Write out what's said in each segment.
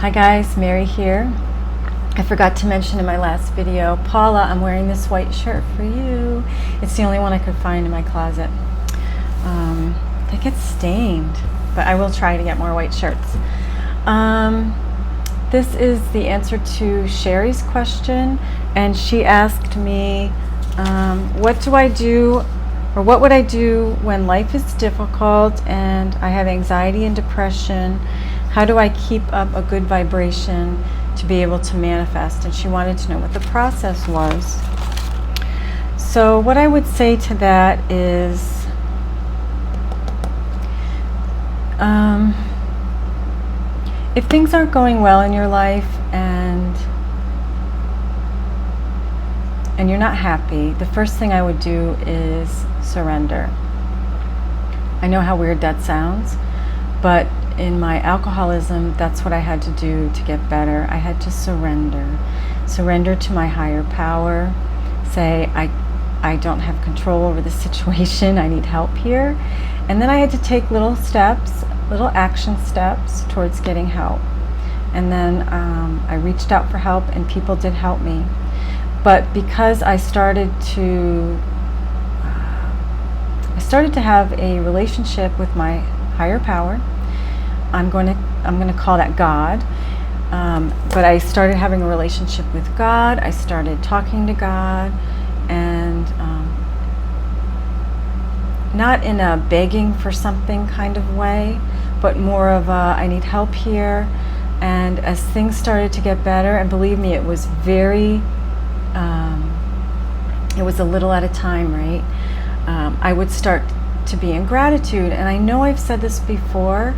Hi guys, Mary here. I forgot to mention in my last video, Paula, I'm wearing this white shirt for you. It's the only one I could find in my closet. I think it's stained, but I will try to get more white shirts. This is the answer to Sherry's question, and she asked me, what do I do, or what would I do when life is difficult and I have anxiety and depression? How do I keep up a good vibration to be able to manifest? And she wanted to know what the process was. So what I would say to that is, if things aren't going well in your life and you're not happy, the first thing I would do is surrender. I know how weird that sounds, but in my alcoholism, that's what I had to do to get better. I had to surrender to my higher power, say I don't have control over the situation, I need help here. And then I had to take little steps, little action steps towards getting help. And then I reached out for help, and people did help me. But because I started to have a relationship with my higher power, I'm going to call that God. But I started having a relationship with God. I started talking to God, and not in a begging for something kind of way, but more of a, I need help here. And as things started to get better, and believe me, it was very, it was a little at a time, right? I would start to be in gratitude. And I know I've said this before,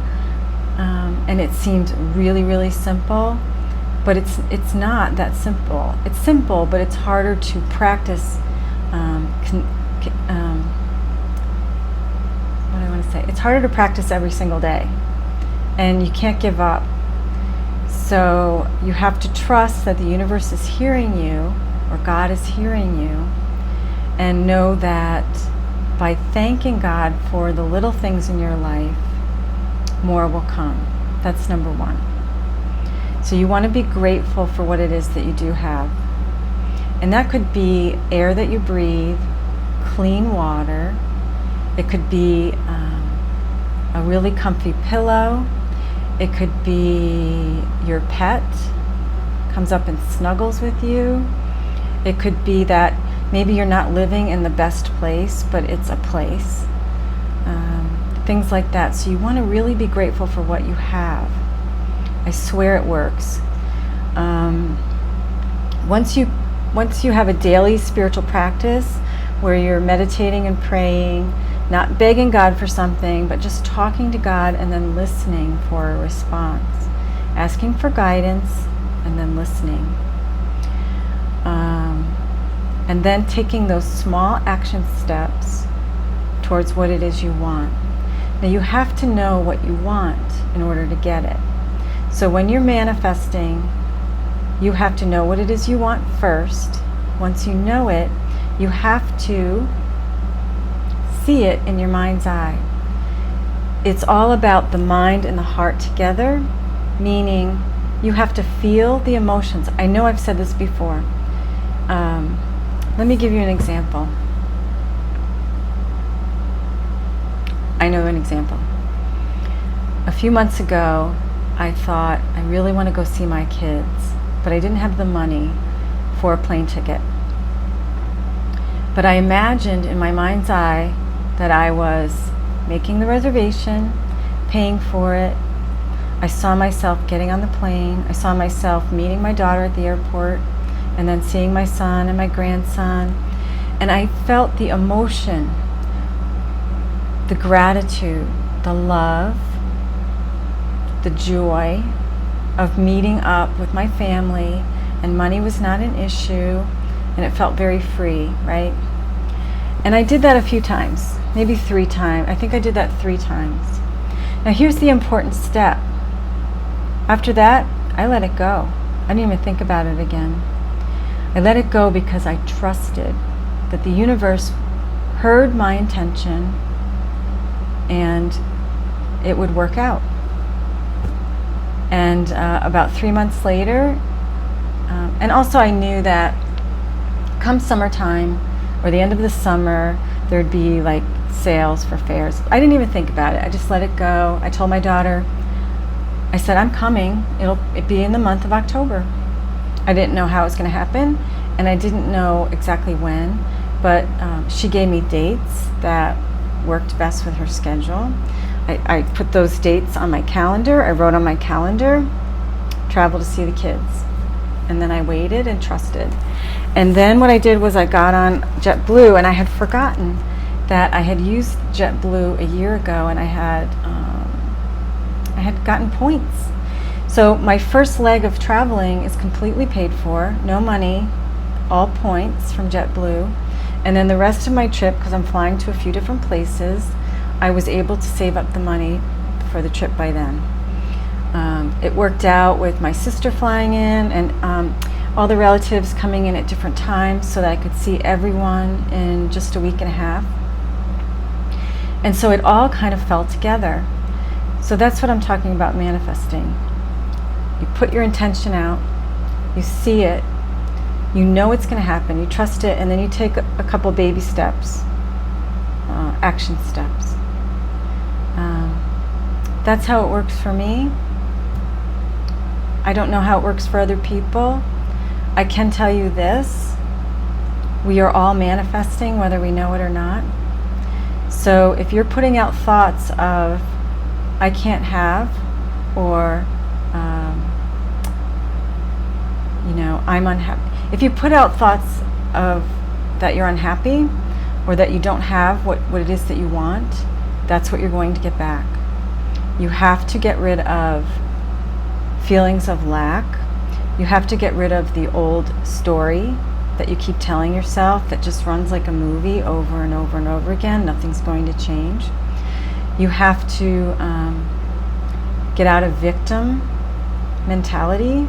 and it seemed really, really simple, but it's not that simple. It's simple, but it's harder to practice. What do I want to say? It's harder to practice every single day, and you can't give up. So you have to trust that the universe is hearing you, or God is hearing you, and know that by thanking God for the little things in your life, more will come. That's number one. So you want to be grateful for what it is that you do have. And that could be air that you breathe, clean water. It could be a really comfy pillow. It could be your pet comes up and snuggles with you. It could be that maybe you're not living in the best place, but it's a place. Things like that. So you want to really be grateful for what you have. I swear it works. Once you have a daily spiritual practice where you're meditating and praying, not begging God for something, but just talking to God and then listening for a response, asking for guidance and then listening, and then taking those small action steps towards what it is you want. Now you have to know what you want in order to get it. So when you're manifesting, you have to know what it is you want first. Once you know it, you have to see it in your mind's eye. It's all about the mind and the heart together, meaning you have to feel the emotions. I know I've said this before. Let me give you an example. I know an example. A few months ago, I thought, I really want to go see my kids, but I didn't have the money for a plane ticket. But I imagined in my mind's eye that I was making the reservation, paying for it. I saw myself getting on the plane. I saw myself meeting my daughter at the airport, and then seeing my son and my grandson. And I felt the emotion, the gratitude, the love, the joy of meeting up with my family, and money was not an issue, and it felt very free, right? And I did that a few times, maybe 3 times. I think I did that 3 times. Now here's the important step. After that, I let it go. I didn't even think about it again. I let it go because I trusted that the universe heard my intention and it would work out. And about 3 months later, and also I knew that come summertime or the end of the summer, there'd be like sales for fairs. I didn't even think about it. I just let it go. I told my daughter, I said, I'm coming. It'll be in the month of October. I didn't know how it was going to happen, and I didn't know exactly when, but she gave me dates that worked best with her schedule. I put those dates on my calendar. I wrote on my calendar, travel to see the kids. And then I waited and trusted. And then what I did was I got on JetBlue, and I had forgotten that I had used JetBlue a year ago, and I had gotten points. So my first leg of traveling is completely paid for, no money, all points from JetBlue. And then the rest of my trip, because I'm flying to a few different places, I was able to save up the money for the trip by then. It worked out with my sister flying in and all the relatives coming in at different times so that I could see everyone in just a week and a half. And so it all kind of fell together. So that's what I'm talking about manifesting. You put your intention out, you see it, you know it's going to happen, you trust it, and then you take a couple baby steps, action steps. That's how it works for me. I don't know how it works for other people. I can tell you this, we are all manifesting whether we know it or not. So if you're putting out thoughts of, I can't have, or, I'm unhappy. If you put out thoughts of that you're unhappy, or that you don't have what it is that you want, that's what you're going to get back. You have to get rid of feelings of lack. You have to get rid of the old story that you keep telling yourself that just runs like a movie over and over and over again. Nothing's going to change. You have to get out of victim mentality.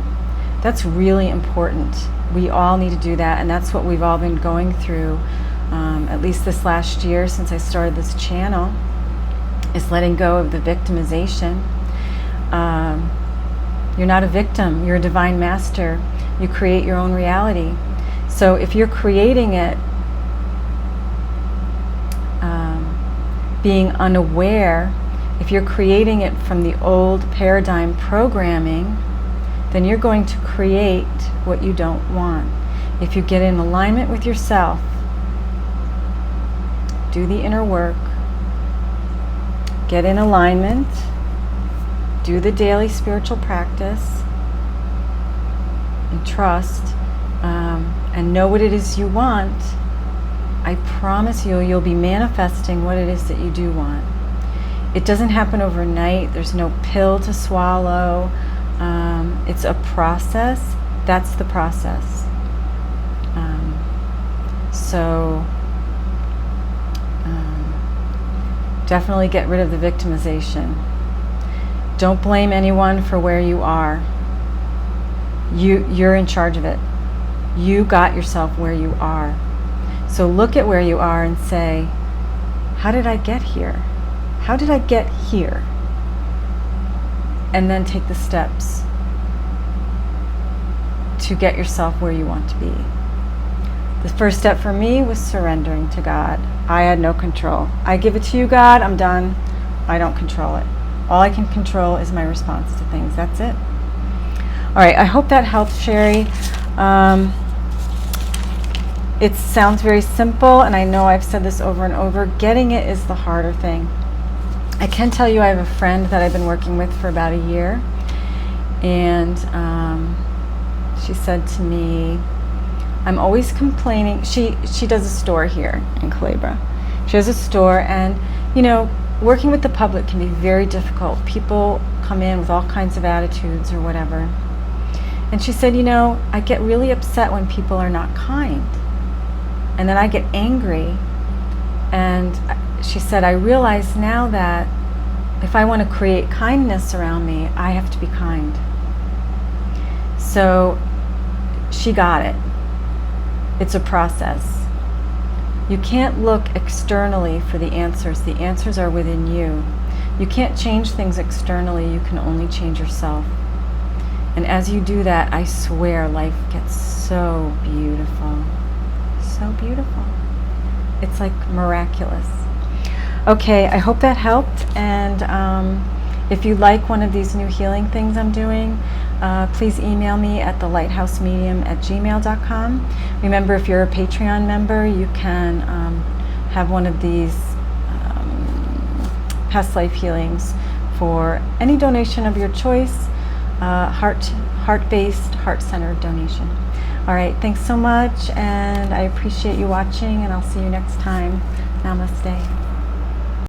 That's really important. We all need to do that, and that's what we've all been going through, at least this last year since I started this channel, is letting go of the victimization. You're not a victim, you're a divine master. You create your own reality. So if you're creating it, being unaware, if you're creating it from the old paradigm programming, then you're going to create what you don't want. If you get in alignment with yourself, do the inner work, get in alignment, do the daily spiritual practice, and trust, and know what it is you want, I promise you'll be manifesting what it is that you do want. It doesn't happen overnight. There's no pill to swallow. It's a process. That's the process. Definitely get rid of the victimization. Don't blame anyone for where you are. You're in charge of it. You got yourself where you are. So look at where you are and say, how did I get here? How did I get here? And then take the steps to get yourself where you want to be. The first step for me was surrendering to God. I had no control. I give it to you, God, I'm done. I don't control it. All I can control is my response to things. That's it. All right, I hope that helped, Sherry. It sounds very simple, and I know I've said this over and over. Getting it is the harder thing. I can tell you I have a friend that I've been working with for about a year, and she said to me, I'm always complaining. She does a store here in Culebra. She has a store, and working with the public can be very difficult. People come in with all kinds of attitudes or whatever. And she said, I get really upset when people are not kind. And then I get angry. And she said, I realize now that if I want to create kindness around me, I have to be kind. So she got it. It's a process. You can't look externally for the answers. The answers are within you. You can't change things externally. You can only change yourself. And as you do that, I swear life gets so beautiful. So beautiful. It's like miraculous. Okay, I hope that helped. And if you like one of these new healing things I'm doing, please email me at thelighthousemedium@gmail.com. Remember, if you're a Patreon member, you can have one of these past life healings for any donation of your choice, heart-based, heart-centered donation. All right, thanks so much, and I appreciate you watching, and I'll see you next time. Namaste.